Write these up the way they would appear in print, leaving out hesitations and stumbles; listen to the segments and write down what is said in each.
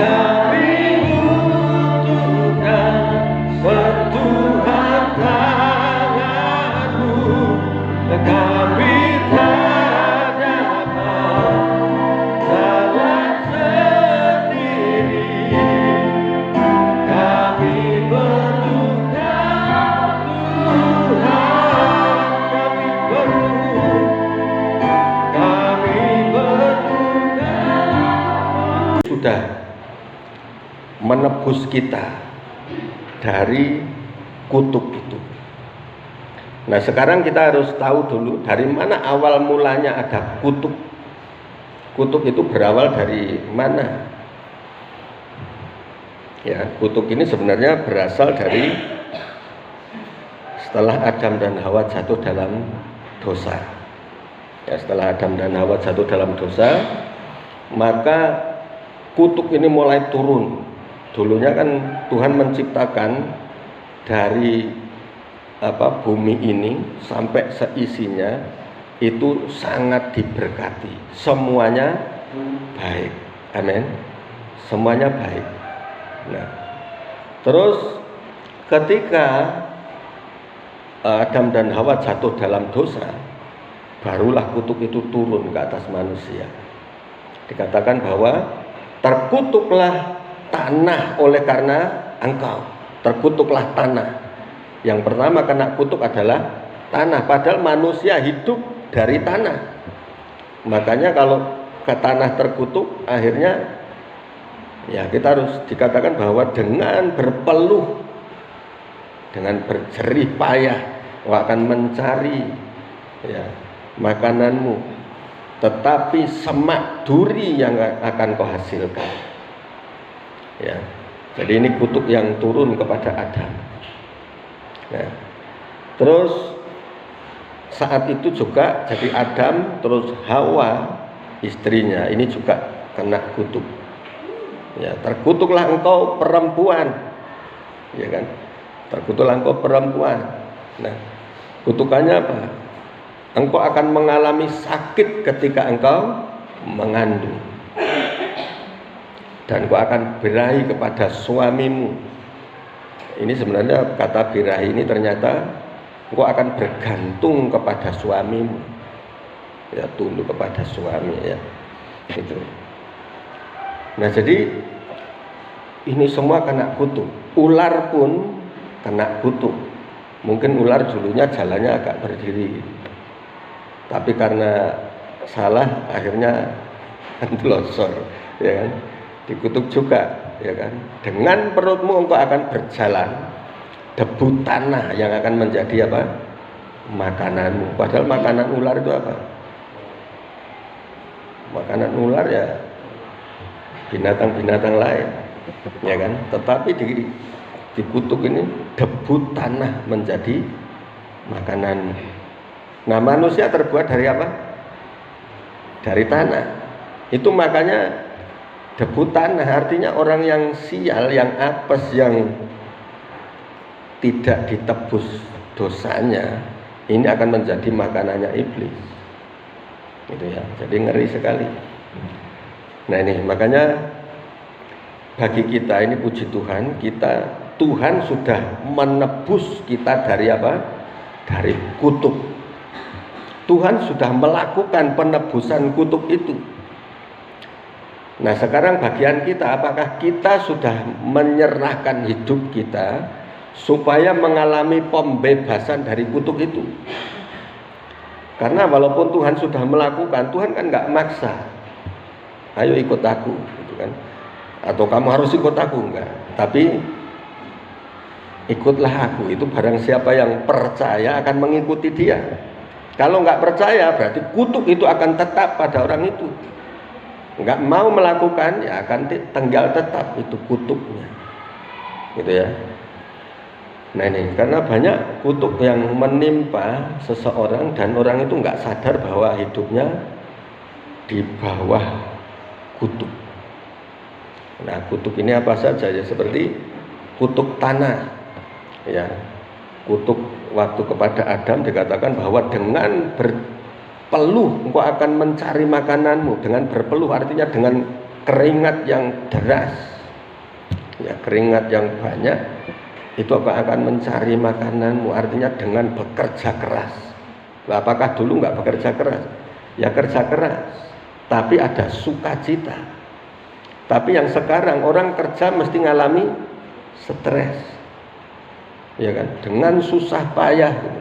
Kami butuhkan sentuhan tangan-Mu. Kami tak dapat jalan sendiri. Kami berduka Tuhan, kami berduka. Sudah menebus kita dari kutuk itu. Nah, sekarang kita harus tahu dulu dari mana awal mulanya ada kutuk. Kutuk itu berawal dari mana? Ya, kutuk ini sebenarnya berasal dari setelah Adam dan Hawa jatuh dalam dosa. Ya, setelah Adam dan Hawa jatuh dalam dosa, maka kutuk ini mulai turun. Dulunya kan Tuhan menciptakan dari bumi ini sampai seisinya itu sangat diberkati. Semuanya baik. Amin. Semuanya baik. Nah, terus ketika Adam dan Hawa jatuh dalam dosa, barulah kutuk itu turun ke atas manusia. Dikatakan bahwa terkutuklah tanah oleh karena engkau. Terkutuklah tanah. Yang pertama kena kutuk adalah tanah. Padahal manusia hidup dari tanah. Makanya kalau ke tanah terkutuk, akhirnya ya kita harus dikatakan bahwa dengan berpeluh, dengan berjerih payah, kau akan mencari ya makananmu, tetapi semak duri yang akan kau hasilkan. Ya, jadi ini kutuk yang turun kepada Adam. Nah, terus saat itu juga jadi Adam terus Hawa istrinya ini juga kena kutuk. Ya, terkutuklah engkau perempuan. Ya kan? Terkutuklah engkau perempuan. Nah, kutukannya apa? Engkau akan mengalami sakit ketika engkau mengandung. Dan kau akan birahi kepada suamimu. Ini sebenarnya kata birahi ini ternyata kau akan bergantung kepada suamimu. Ya, tunduk kepada suami ya. Itu. Nah, jadi ini semua kena kutuk. Ular pun kena kutuk. Mungkin ular dulunya jalannya agak berdiri. Tapi karena salah akhirnya telosor, ya kan? Dikutuk juga, ya kan? Dengan perutmu engkau akan berjalan, debu tanah yang akan menjadi apa? Makananmu. Padahal makanan ular itu apa? Makanan ular ya binatang-binatang lain, ya kan? Tetapi dikutuk ini debu tanah menjadi makananmu. Nah, manusia terbuat dari apa? Dari tanah. Itu makanya debu tanah, artinya orang yang sial, yang apes, yang tidak ditebus dosanya, ini akan menjadi makanannya iblis. Gitu ya. Jadi ngeri sekali. Nah, ini makanya bagi kita ini puji Tuhan, Tuhan sudah menebus kita dari apa? Dari kutuk. Tuhan sudah melakukan penebusan kutuk itu. Nah, sekarang bagian kita, apakah kita sudah menyerahkan hidup kita supaya mengalami pembebasan dari kutuk itu? Karena walaupun Tuhan sudah melakukan, Tuhan kan nggak maksa. Ayo ikut aku, gitu kan? Atau kamu harus ikut aku, enggak. Tapi ikutlah aku. Itu barang siapa yang percaya akan mengikuti dia. Kalau nggak percaya, berarti kutuk itu akan tetap pada orang itu. Nggak mau melakukan, ya akan tinggal tetap itu kutuknya, gitu ya. Nah, ini karena banyak kutuk yang menimpa seseorang dan orang itu nggak sadar bahwa hidupnya di bawah kutuk. Nah, kutuk ini apa saja ya? Seperti kutuk tanah, ya. Kutuk waktu kepada Adam dikatakan bahwa dengan berpeluh engkau akan mencari makananmu. Dengan berpeluh artinya dengan keringat yang deras, ya keringat yang banyak, itu akan mencari makananmu, artinya dengan bekerja keras. Apakah dulu nggak bekerja keras? Ya kerja keras, tapi ada sukacita. Tapi yang sekarang orang kerja mesti ngalami stres, ya kan? Dengan susah payah, gitu.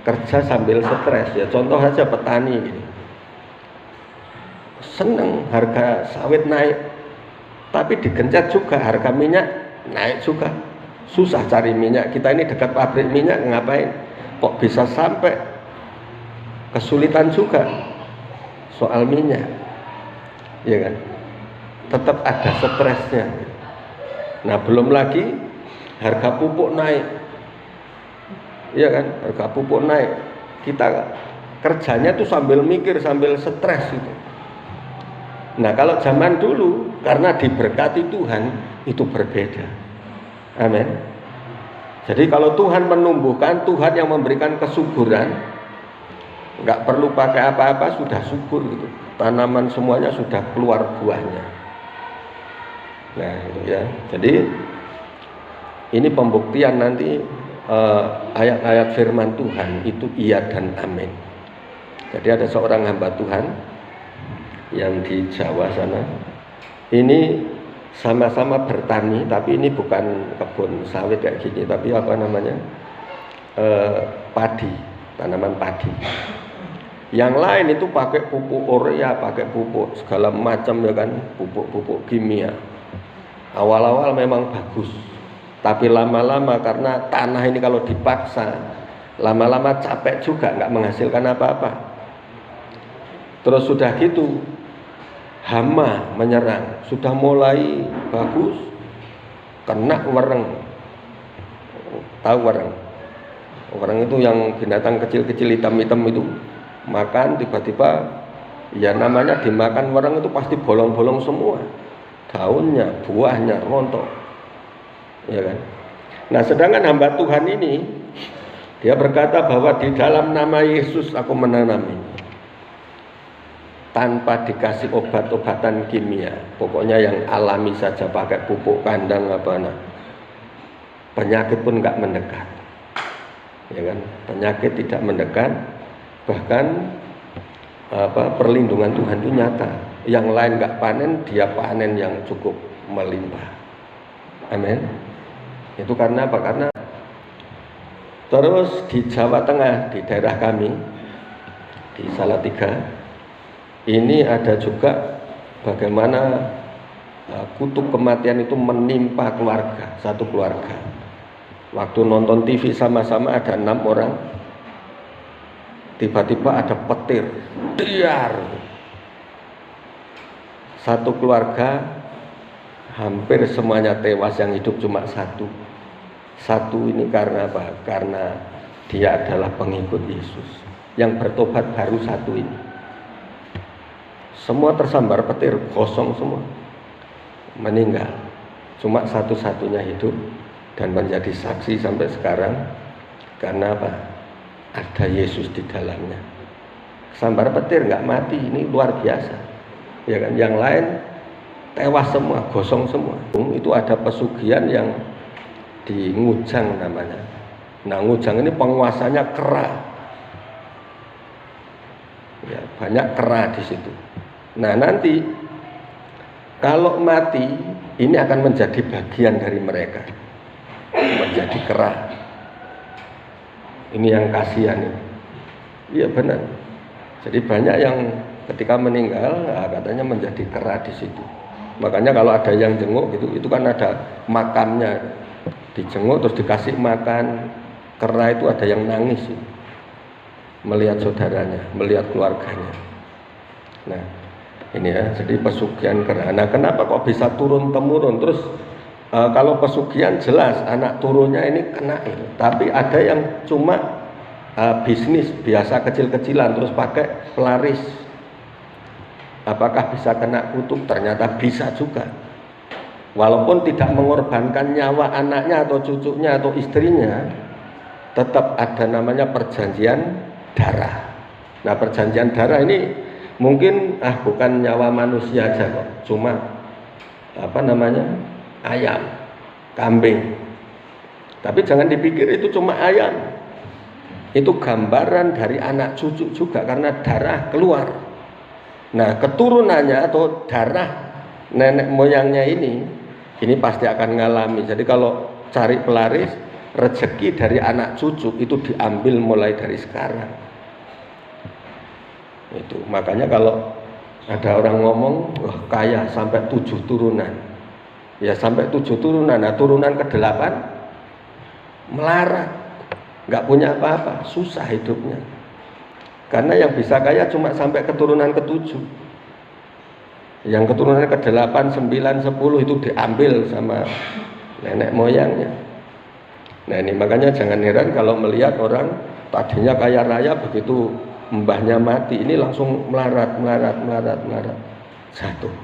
Kerja sambil stres. Ya contoh aja petani gitu. Seneng harga sawit naik, tapi digencet juga harga minyak naik juga. Susah cari minyak. Kita ini dekat pabrik minyak, ngapain? Kok bisa sampai kesulitan juga soal minyak, ya kan? Tetap ada stresnya. Nah belum lagi harga pupuk naik, ya kan? Harga pupuk naik, kita kerjanya tuh sambil mikir, sambil stres gitu. Nah kalau zaman dulu karena diberkati Tuhan itu berbeda. Amin. Jadi kalau Tuhan menumbuhkan, Tuhan yang memberikan kesuburan, nggak perlu pakai apa-apa sudah subur gitu. Tanaman semuanya sudah keluar buahnya. Nah itu ya. Jadi ini pembuktian nanti ayat-ayat firman Tuhan itu iya dan amin. Jadi ada seorang hamba Tuhan yang di Jawa sana, ini sama-sama bertani, tapi ini bukan kebun sawit kayak gini, tapi apa namanya, padi, tanaman padi. Yang lain itu pakai pupuk urea, pakai pupuk segala macam ya kan, pupuk-pupuk kimia. Awal-awal memang bagus, tapi lama-lama karena tanah ini kalau dipaksa, lama-lama capek juga, nggak menghasilkan apa-apa. Terus sudah gitu hama menyerang, sudah mulai bagus, kena wereng. Tahu wereng? Wereng itu yang binatang kecil-kecil hitam-hitam itu, makan tiba-tiba ya namanya dimakan wereng itu pasti bolong-bolong semua, daunnya, buahnya rontok, ya kan? Nah sedangkan hamba Tuhan ini dia berkata bahwa di dalam nama Yesus aku menanam ini, tanpa dikasih obat-obatan kimia, pokoknya yang alami saja, pakai pupuk kandang apa nah, penyakit pun nggak mendekat, ya kan? Penyakit tidak mendekat, bahkan perlindungan Tuhan itu nyata. Yang lain nggak panen, dia panen yang cukup melimpah. Amin. Itu karena apa? Karena terus di Jawa Tengah, di daerah kami di Salatiga, ini ada juga bagaimana kutuk kematian itu menimpa keluarga, satu keluarga. Waktu nonton TV sama-sama ada 6 orang, tiba-tiba ada petir, diar. Satu keluarga hampir semuanya tewas, yang hidup cuma satu. Satu ini karena apa? Karena dia adalah pengikut Yesus. Yang bertobat baru satu ini. Semua tersambar petir, kosong semua, meninggal. Cuma satu-satunya hidup dan menjadi saksi sampai sekarang. Karena apa? Ada Yesus di dalamnya. Sambar petir nggak mati, ini luar biasa, ya kan? Yang lain tewas semua, gosong semua. Itu ada pesugihan yang di Ngujang namanya. Nah Ngujang ini penguasanya kera, ya, banyak kera di situ. Nah nanti kalau mati ini akan menjadi bagian dari mereka, menjadi kera. Ini yang kasihan ini. Iya benar. Jadi banyak yang ketika meninggal katanya menjadi kera di situ. Makanya kalau ada yang jenguk gitu, itu kan ada makamnya, dijenguk terus dikasih makan. Kera itu ada yang nangis gitu, melihat saudaranya, melihat keluarganya. Nah ini ya, jadi pesugihan kera. Nah kenapa kok bisa turun temurun? Terus kalau pesugihan jelas anak turunnya ini kena itu. Tapi ada yang cuma bisnis biasa kecil-kecilan terus pakai pelaris. Apakah bisa kena kutuk? Ternyata bisa juga. Walaupun tidak mengorbankan nyawa anaknya atau cucunya atau istrinya, tetap ada namanya perjanjian darah. Nah perjanjian darah ini Mungkin bukan nyawa manusia aja kok, cuma ayam, kambing. Tapi jangan dipikir itu cuma ayam. Itu gambaran dari anak cucu juga, karena darah keluar. Nah, keturunannya atau darah nenek moyangnya ini pasti akan ngalami. Jadi kalau cari pelaris, rezeki dari anak cucu itu diambil mulai dari sekarang. Itu makanya kalau ada orang ngomong, wah kaya sampai 7 turunan. Ya sampai 7 turunan. Nah, turunan ke-8 melarat, nggak punya apa-apa, susah hidupnya. Karena yang bisa kaya cuma sampai keturunan ke-7. Yang keturunan ke-8, 9, 10 itu diambil sama nenek moyangnya. Nah, ini makanya jangan heran kalau melihat orang tadinya kaya raya, begitu mbahnya mati, ini langsung melarat. Jatuh.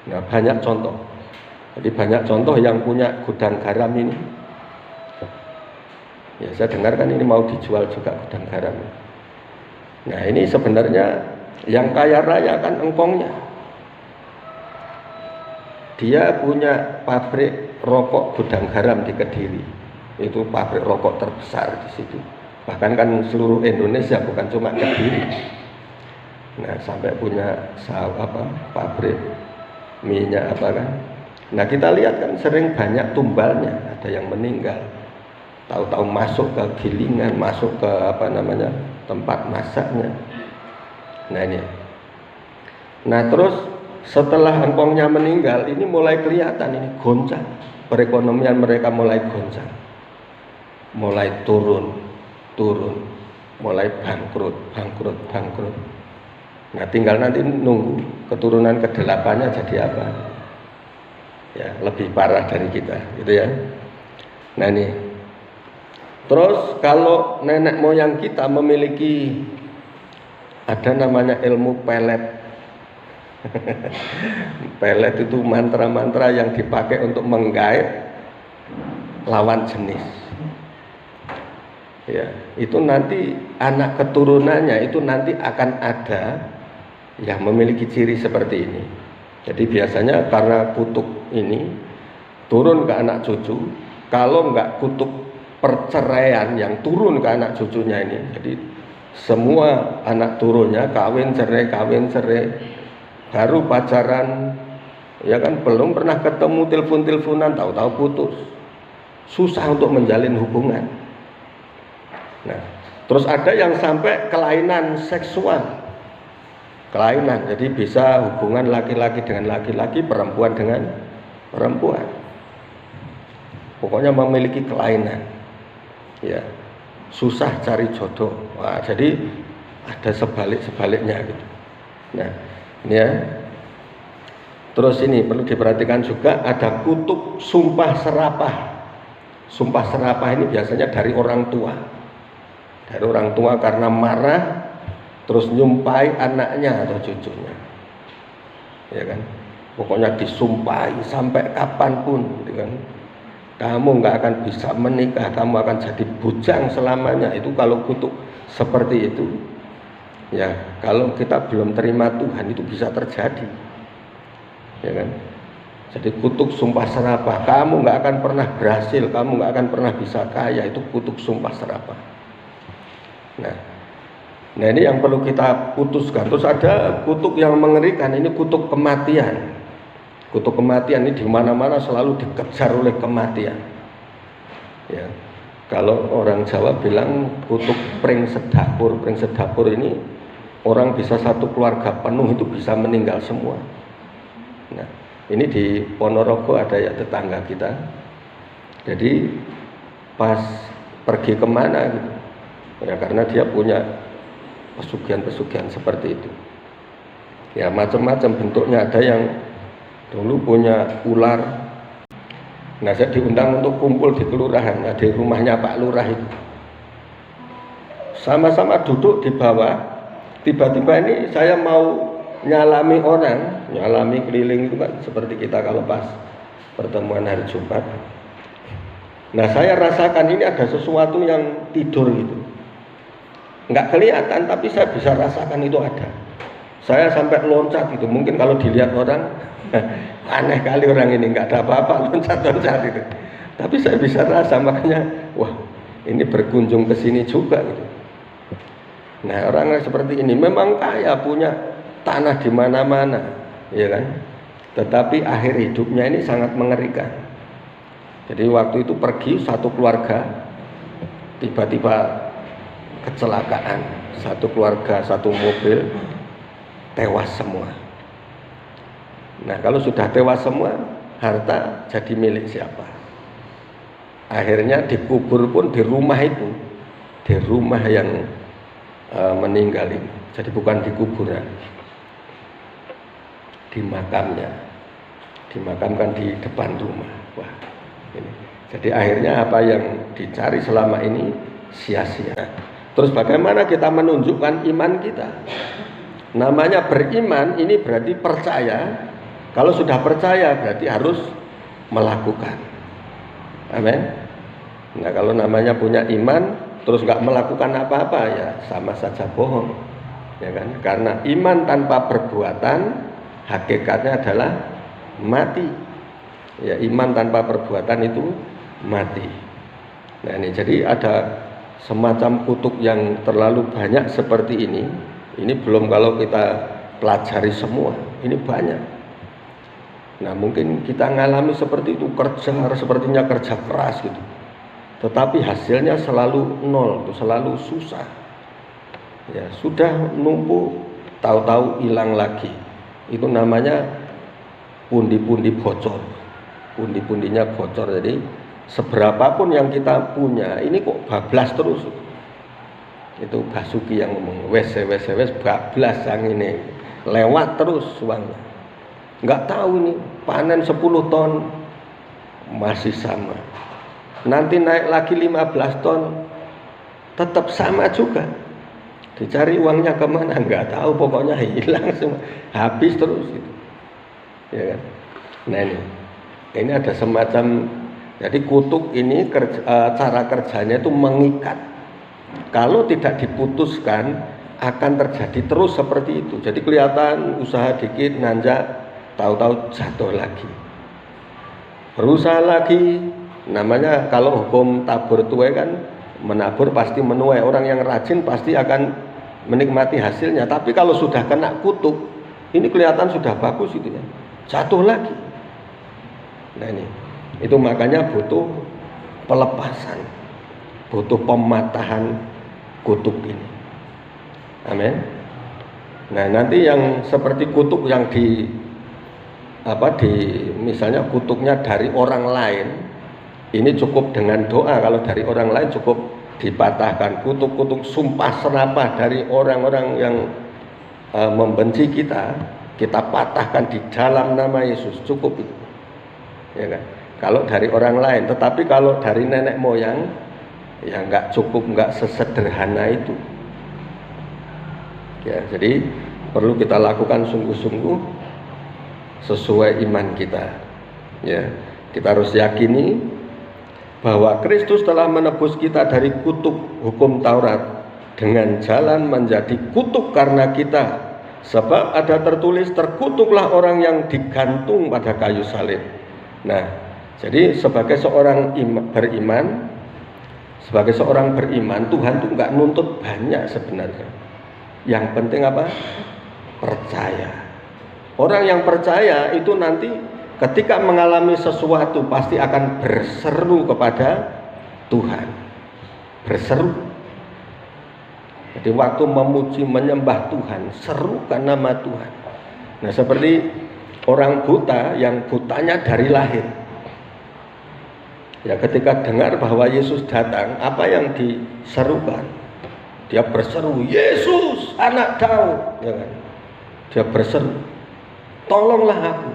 Nah, banyak contoh. Jadi banyak contoh yang punya gudang garam ini. Ya, saya dengarkan ini mau dijual juga gudang garam. Nah, ini sebenarnya yang kaya raya kan engkongnya. Dia punya pabrik rokok gudang garam di Kediri. Itu pabrik rokok terbesar di situ. Bahkan kan seluruh Indonesia, bukan cuma Kediri. Nah, sampai punya pabrik minyak kan. Nah, kita lihat kan sering banyak tumbalnya, ada yang meninggal. Tahu-tahu masuk ke gilingan, masuk ke tempat masaknya. Nah, ini. Nah, terus setelah engkongnya meninggal, ini mulai kelihatan ini goncang. Perekonomian mereka mulai goncang. Mulai turun, mulai bangkrut. Nah, tinggal nanti nunggu keturunan ke-8-nya jadi apa. Ya, lebih parah dari kita, gitu ya. Nah, ini. Terus kalau nenek moyang kita memiliki ada namanya ilmu pelet. Pelet itu mantra-mantra yang dipakai untuk menggait lawan jenis. Ya, itu nanti anak keturunannya itu nanti akan ada yang memiliki ciri seperti ini. Jadi biasanya karena kutuk ini turun ke anak cucu, kalau enggak kutuk perceraian yang turun ke anak cucunya ini, jadi semua anak turunnya kawin cerai, baru pacaran, ya kan, belum pernah ketemu, telepon-teleponan, tahu-tahu putus, susah untuk menjalin hubungan. Nah, terus ada yang sampai kelainan seksual, jadi bisa hubungan laki-laki dengan laki-laki, perempuan dengan perempuan, pokoknya memiliki kelainan, ya, susah cari jodoh. Wah, jadi ada sebaliknya gitu. Nah, ini ya. Terus ini perlu diperhatikan juga, ada kutuk sumpah serapah. Sumpah serapah ini biasanya dari orang tua. Dari orang tua karena marah terus nyumpai anaknya atau cucunya. Ya kan? Pokoknya disumpahi sampai kapanpun, gitu kan. Kamu nggak akan bisa menikah, kamu akan jadi bujang selamanya. Itu kalau kutuk seperti itu. Ya, kalau kita belum terima Tuhan itu bisa terjadi. Ya kan? Jadi kutuk sumpah serapah, kamu nggak akan pernah berhasil, kamu nggak akan pernah bisa kaya, itu kutuk sumpah serapah. Nah, ini yang perlu kita putuskan. Terus ada kutuk yang mengerikan, ini kutuk kematian. Kutuk kematian ini di mana-mana selalu dikejar oleh kematian. Ya. Kalau orang Jawa bilang kutuk pring sedapur. Pring sedapur ini orang bisa satu keluarga penuh itu bisa meninggal semua. Nah, ini di Ponorogo ada ya tetangga kita. Jadi pas pergi kemana gitu, ya karena dia punya pesugihan-pesugihan seperti itu. Ya macam-macam bentuknya, ada yang dulu punya ular. Nah, saya diundang untuk kumpul di kelurahan, nah, di rumahnya Pak Lurah itu. Sama-sama duduk di bawah, tiba-tiba ini saya mau nyalami orang, nyalami keliling itu kan seperti kita kalau pas pertemuan hari Jumat. Nah, saya rasakan ini ada sesuatu yang tidur gitu. Nggak kelihatan, tapi saya bisa rasakan itu ada. Saya sampai loncat itu. Mungkin kalau dilihat orang, aneh kali orang ini, nggak ada apa-apa loncat-loncat itu. Tapi saya bisa rasa, makanya, wah ini berkunjung ke sini juga gitu. Nah orang seperti ini memang kaya, punya tanah di mana-mana, ya kan? Tetapi akhir hidupnya ini sangat mengerikan. Jadi waktu itu pergi satu keluarga, tiba-tiba kecelakaan, satu keluarga, satu mobil, tewas semua. Nah kalau sudah tewas semua, harta jadi milik siapa? Akhirnya dikubur pun di rumah itu, di rumah yang meninggal ini. Jadi bukan di kuburan, di makamnya, dimakamkan di depan rumah. Wah, ini. Jadi akhirnya apa yang dicari selama ini sia-sia. Terus bagaimana kita menunjukkan iman kita? Namanya beriman ini berarti percaya. Kalau sudah percaya berarti harus melakukan. Amin. Nah kalau namanya punya iman terus nggak melakukan apa-apa, ya sama saja bohong, ya kan? Karena iman tanpa perbuatan hakikatnya adalah mati. Ya iman tanpa perbuatan itu mati. Nah ini jadi ada semacam kutuk yang terlalu banyak seperti ini. Ini belum kalau kita pelajari semua, ini banyak. Nah mungkin kita ngalami seperti itu, kerja sepertinya kerja keras gitu, tetapi hasilnya selalu nol, itu selalu susah. Ya sudah numpuk, tahu-tahu hilang lagi. Itu namanya pundi-pundi bocor, pundi-pundinya bocor. Jadi seberapapun yang kita punya, ini kok bablas terus. Itu Basuki yang ngomong, wes bablas yang ini, lewat terus uangnya. Nggak tahu ini panen 10 ton masih sama, nanti naik lagi 15 ton tetap sama juga, dicari uangnya kemana nggak tahu, pokoknya hilang semua, habis terus gitu, ya kan? Nah ini ada semacam, jadi kutuk ini cara kerjanya itu mengikat. Kalau tidak diputuskan akan terjadi terus seperti itu. Jadi kelihatan usaha dikit nanjak, tahu-tahu jatuh lagi, berusaha lagi. Namanya kalau hukum tabur tuai kan, menabur pasti menuai. Orang yang rajin pasti akan menikmati hasilnya. Tapi kalau sudah kena kutuk, ini kelihatan sudah bagus itu ya, jatuh lagi. Nah ini, itu makanya butuh pelepasan, butuh pematahan kutuk ini. Amin. Nah nanti yang seperti kutuk yang misalnya kutuknya dari orang lain, ini cukup dengan doa. Kalau dari orang lain cukup dipatahkan. Kutuk-kutuk sumpah serapah dari orang-orang yang membenci kita, kita patahkan di dalam nama Yesus, cukup itu, ya kan? Kalau dari orang lain. Tetapi kalau dari nenek moyang, ya nggak cukup, nggak sesederhana itu. Ya, jadi perlu kita lakukan sungguh-sungguh sesuai iman kita. Ya, kita harus yakini bahwa Kristus telah menebus kita dari kutuk hukum Taurat dengan jalan menjadi kutuk karena kita. Sebab ada tertulis, terkutuklah orang yang digantung pada kayu salib. Nah, jadi sebagai seorang beriman, Tuhan tuh nggak nuntut banyak sebenarnya. Yang penting apa? Percaya. Orang yang percaya itu nanti ketika mengalami sesuatu pasti akan berseru kepada Tuhan. Berseru. Jadi waktu memuji menyembah Tuhan, serukan nama Tuhan. Nah seperti orang buta yang butanya dari lahir. Ya ketika dengar bahwa Yesus datang, apa yang diserukan? Dia berseru, Yesus anak Daud, ya kan? Dia berseru, tolonglah aku.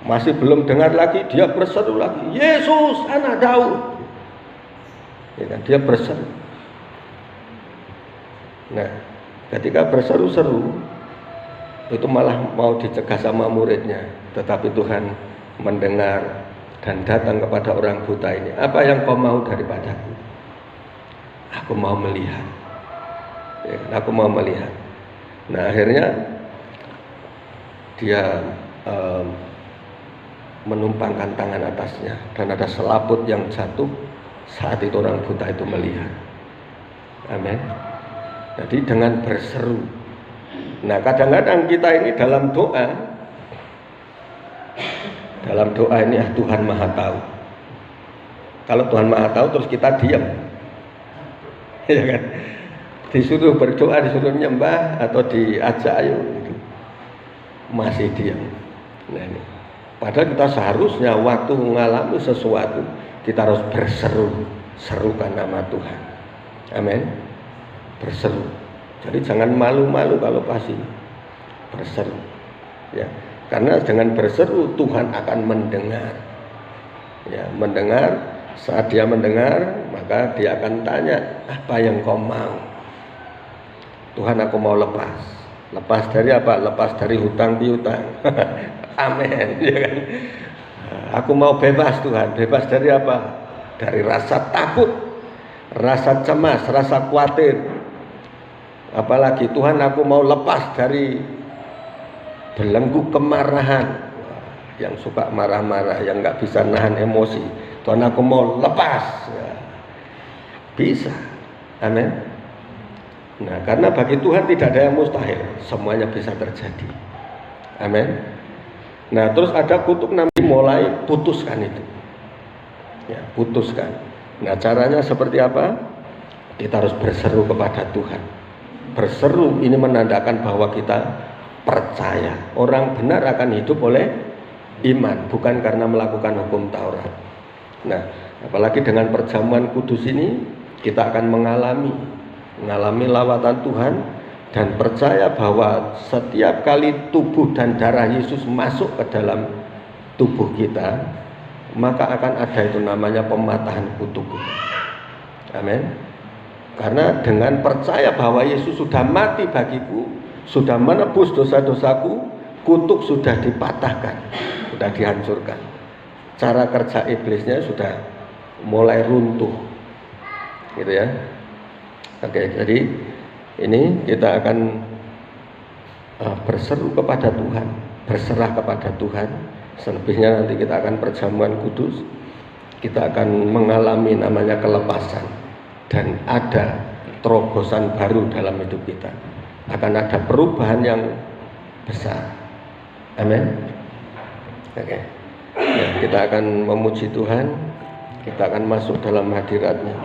Masih belum dengar lagi, dia berseru lagi, Yesus anak Daud, ya kan? Dia berseru. Nah ketika berseru-seru itu malah mau dicegah sama muridnya, tetapi Tuhan mendengar dan datang kepada orang buta ini. Apa yang kau mau daripadaku? Aku mau melihat. Ya, aku mau melihat. Nah akhirnya dia menumpangkan tangan atasnya dan ada selaput yang jatuh. Saat itu orang buta itu melihat. Amin. Jadi dengan berseru. Nah kadang-kadang kita ini dalam doa ini Tuhan Maha Tahu. Kalau Tuhan Maha Tahu terus kita diam, ya kan? Disuruh berdoa, disuruh nyembah atau diajak ayo, gitu. Masih diam. Nah ini. Padahal kita seharusnya waktu mengalami sesuatu kita harus berseru, serukan nama Tuhan. Amin. Berseru. Jadi jangan malu-malu kalau pasti berseru. Ya, karena dengan berseru Tuhan akan mendengar. Ya, mendengar. Saat dia mendengar, maka dia akan tanya, apa yang kau mau? Tuhan, aku mau lepas. Lepas dari apa? Lepas dari hutang piutang. Amin. Ya kan? Aku mau bebas Tuhan. Bebas dari apa? Dari rasa takut, rasa cemas, rasa khawatir. Apalagi Tuhan, aku mau lepas dari belenggu kemarahan. Yang suka marah-marah, yang nggak bisa nahan emosi. Tuhan, aku mau lepas. Ya. Bisa. Amin. Nah, karena bagi Tuhan tidak ada yang mustahil, semuanya bisa terjadi. Amin. Nah, terus ada kutuk nanti mulai putuskan itu. Ya, putuskan. Nah, caranya seperti apa? Kita harus berseru kepada Tuhan. Berseru ini menandakan bahwa kita percaya orang benar akan hidup oleh iman, bukan karena melakukan hukum Taurat. Nah, apalagi dengan perjamuan kudus ini kita akan mengalami lawatan Tuhan dan percaya bahwa setiap kali tubuh dan darah Yesus masuk ke dalam tubuh kita, maka akan ada itu namanya pematahan kutuk. Amin. Karena dengan percaya bahwa Yesus sudah mati bagiku, sudah menebus dosa-dosaku, kutuk sudah dipatahkan, sudah dihancurkan. Cara kerja iblisnya sudah mulai runtuh. Gitu ya. Oke, jadi ini kita akan berseru kepada Tuhan, berserah kepada Tuhan. Selebihnya nanti kita akan perjamuan kudus. Kita akan mengalami namanya kelepasan dan ada terobosan baru dalam hidup kita. Akan ada perubahan yang besar. Amin. Oke. Ya, kita akan memuji Tuhan. Kita akan masuk dalam hadirat-Nya.